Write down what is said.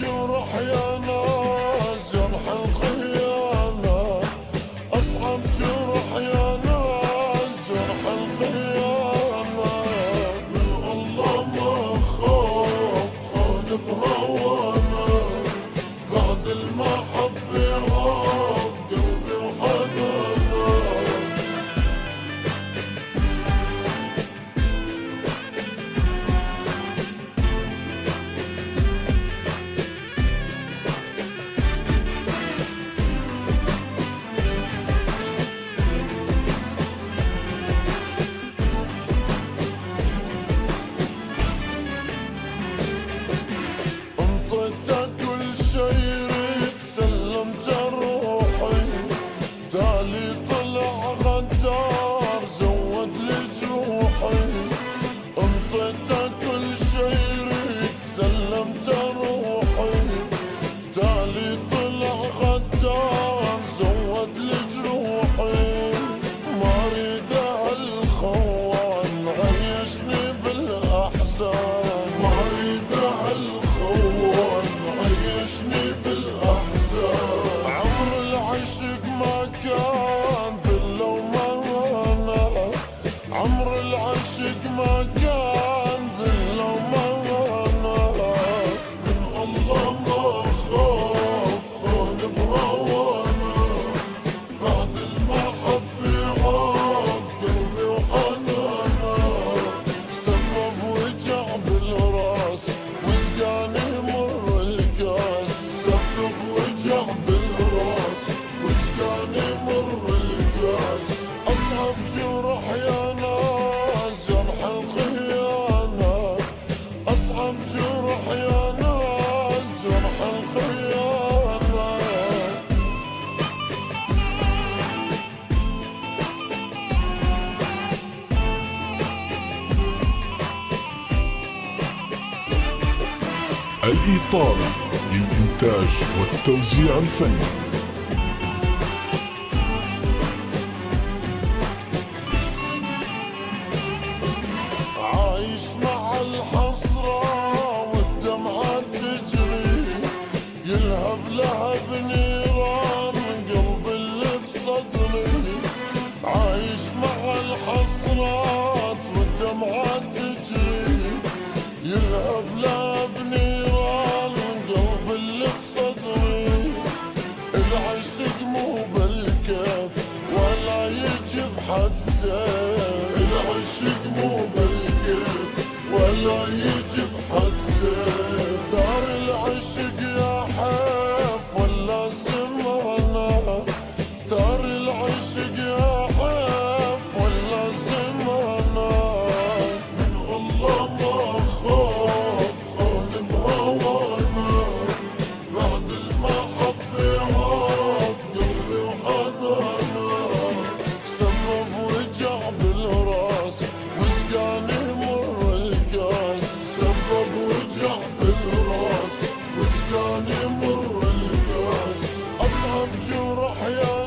جرح يا ناس جرح الخيانة، أصعب جرح يا ناس جرح الخيانة. من الله ما خاف خان بهوانا، بعد المحبة عاد قلبي وحنانا. انطيتك كل شي ريت سلمت روحي، تالي طلع غدار زود لي جروحي. انطيتك كل شي ريت سلمت روحي، تالي طلع غدار زود لي جروحي. ما اريد هالخوان عيشني بالاحزان، ما اريد هالخوان عيشني بالاحزان. عمر العشق ما كان ذله ومهانه، عمر العشق ما كان ذله ومهانه. من الله ما خاف خان بهوانا، بعد المحبة عاد قلبي وحنانا. سبب وجع بالراس وسقاني مر الكاس، سبب وجع بالراس وسقاني مر الكاس. أصعب جرح يا ناس جرح الخيانة، أصعب جرح يا ناس جرح الخيانة. الإطارة للإنتاج والتوزيع الفني. عايش مع الحسرة والدمعة تجري، يلهب لهب نيران قلب اللي بصدري. عايش مع الحسرات والدمعة تجري، يلهب لهب نيران قلب اللي بصدري. العشق مو بالكيف ولا يجب حد سيف، العشق مو بالكيف ولا يجب حد سيف. دار العشق يا حيف ولا زمانه، دار العشق يا حيف ولا زمانه. من الله ما خاف خان بهوانا، بعد المحبة عاد قلبي وحنانا. سبب وجع بالراس وسقاني مر الكاس، سبب وجع بالراس وسقاني مر الكاس. أصعب جرح يا